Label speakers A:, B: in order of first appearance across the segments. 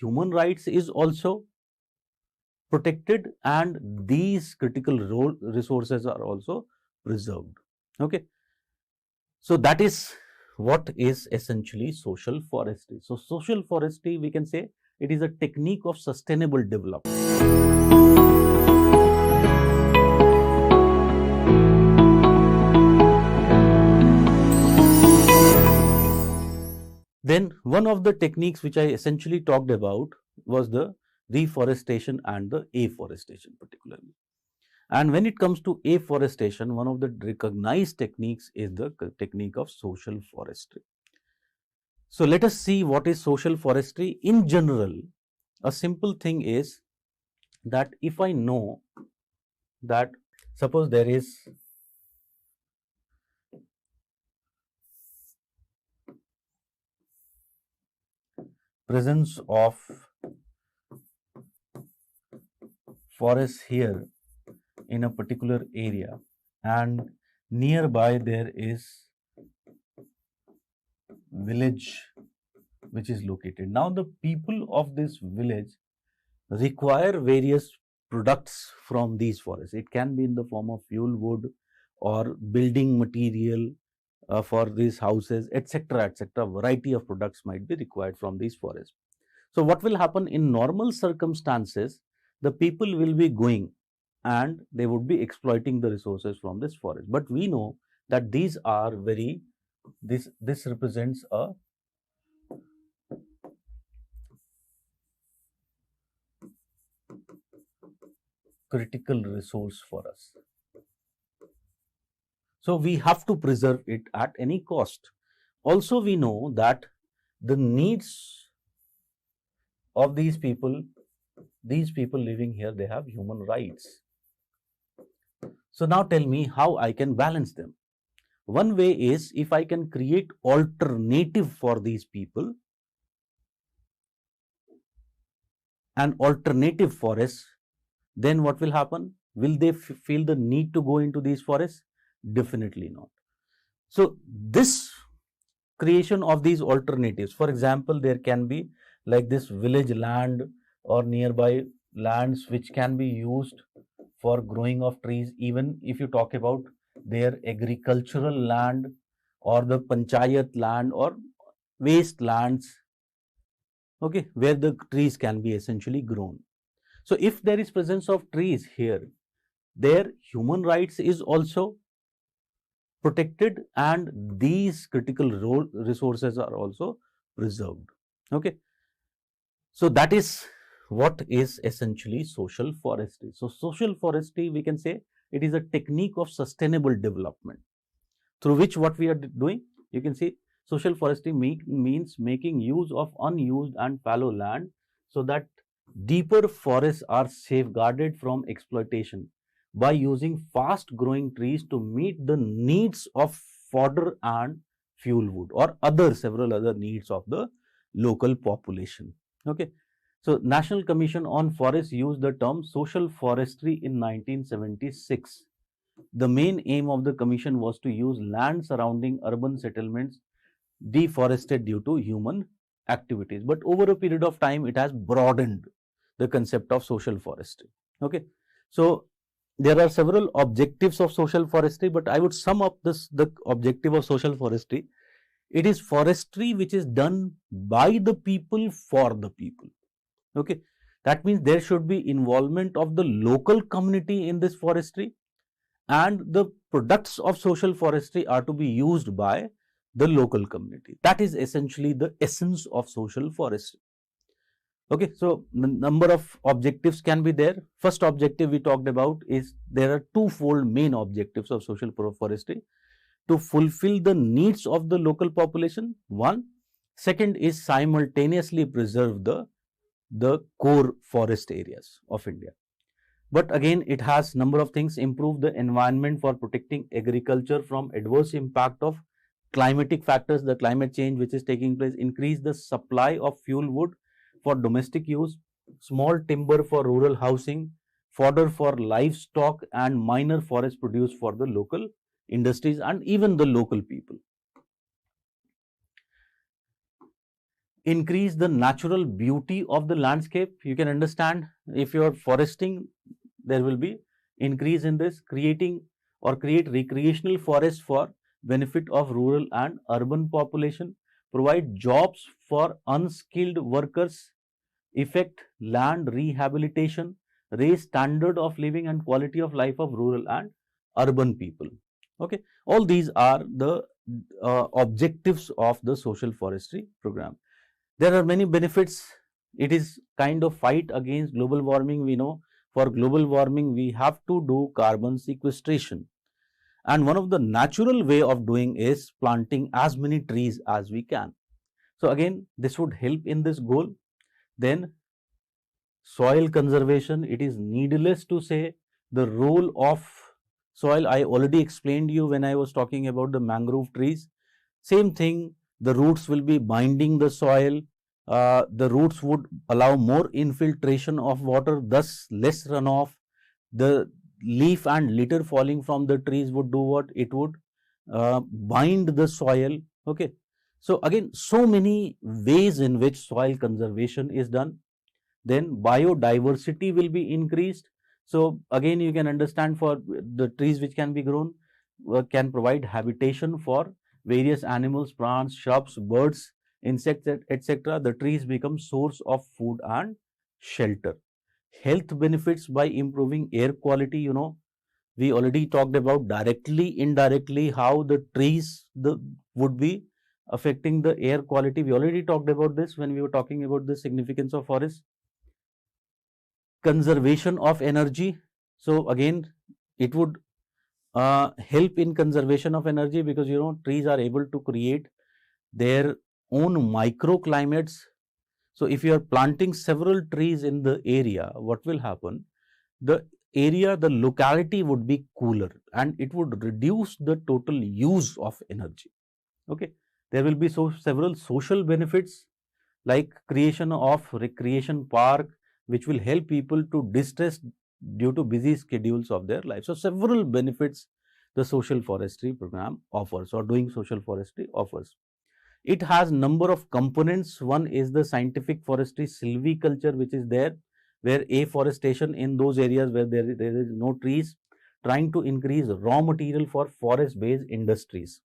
A: human rights is also protected and these critical resources are also preserved. Okay, so that is what is essentially social forestry. So social forestry, we can say it is a technique of sustainable development. Then one of the techniques which I essentially talked about was the reforestation and the afforestation particularly. And when it comes to afforestation, one of the recognized techniques is the technique of social forestry. So let us see what is social forestry. In general, a simple thing is that if I know that suppose there is presence of forest here in a particular area and nearby there is village which is located. Now the people of this village require various products from these forests. It can be in the form of fuel wood or building material for these houses, etc., etc. Variety of products might be required from these forests. So what will happen in normal circumstances, the people will be going and they would be exploiting the resources from this forest. But we know that these are very, this represents a critical resource for us. So we have to preserve it at any cost. Also, we know that the needs of these people living here, they have human rights. So now tell me how I can balance them. One way is if I can create alternative for these people, an alternative forest, then what will happen? Will they feel the need to go into these forests? Definitely not. So this creation of these alternatives, for example, there can be like this village land or nearby lands which can be used for growing of trees. Even if you talk about their agricultural land or the panchayat land or waste lands, okay, where the trees can be essentially grown. So if there is presence of trees here, their human rights is also protected and these critical resources are also preserved. Okay, so that is what is essentially social forestry. So social forestry, we can say it is a technique of sustainable development through which what we are doing, you can see social forestry means making use of unused and fallow land so that deeper forests are safeguarded from exploitation by using fast growing trees to meet the needs of fodder and fuel wood or other several other needs of the local population. Okay, so National Commission on Forests used the term social forestry in 1976. The main aim of the commission was to use land surrounding urban settlements deforested due to human activities. But over a period of time, it has broadened the concept of social forestry. Okay, so there are several objectives of social forestry, but I would sum up the objective of social forestry. It is forestry which is done by the people for the people. Okay, that means there should be involvement of the local community in this forestry, and the products of social forestry are to be used by the local community. That is essentially the essence of social forestry. Okay, so number of objectives can be there. First objective we talked about is there are twofold main objectives of social forestry: to fulfill the needs of the local population, one. Second is simultaneously preserve the core forest areas of India. But again, it has number of things: improve the environment for protecting agriculture from adverse impact of climatic factors, the climate change which is taking place; increase the supply of fuel wood for domestic use; small timber for rural housing; fodder for livestock; and minor forest produce for the local industries and even the local people. increase the natural beauty of the landscape. You can understand, if you are foresting, there will be increase in this. Create recreational forests for benefit of rural and urban population. Provide jobs for unskilled workers. Effect land rehabilitation. Raise standard of living and quality of life of rural and urban people. Okay, all these are the objectives of the social forestry program. There are many benefits. It is kind of fight against global warming. We know for global warming we have to do carbon sequestration, and one of the natural way of doing is planting as many trees as we can. So again, this would help in this goal. Then soil conservation, it is needless to say the role of soil. I already explained you when I was talking about the mangrove trees. Same thing, the roots will be binding the soil. The roots would allow more infiltration of water, thus less runoff. The leaf and litter falling from the trees would do what? It would bind the soil. Okay. So again, so many ways in which soil conservation is done. Then biodiversity will be increased. So again, you can understand, for the trees which can be grown can provide habitation for various animals, plants, shrubs, birds, insects, etc. The trees become source of food and shelter. Health benefits by improving air quality. You know, we already talked about directly, indirectly how the trees would be affecting the air quality. We already talked about this when we were talking about the significance of forests. Conservation of energy. So again, it would help in conservation of energy, because you know trees are able to create their own microclimates. So if you are planting several trees in the area, what will happen? The area, the locality would be cooler, and it would reduce the total use of energy. Okay, there will be several social benefits, like creation of recreation park, which will help people to distress due to busy schedules of their life. So several benefits the social forestry program offers, or doing social forestry offers. It has number of components. One is the scientific forestry, silviculture, which is there, where afforestation in those areas where there is no trees, trying to increase raw material for forest based industries.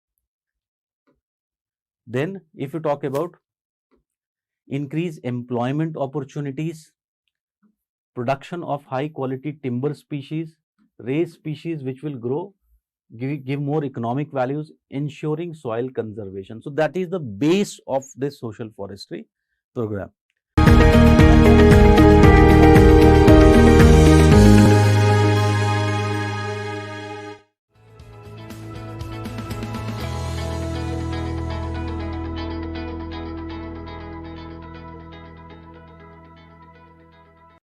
A: Then if you talk about increase employment opportunities, production of high quality timber species, raise species which will grow, give more economic values, ensuring soil conservation. So that is the base of this social forestry program.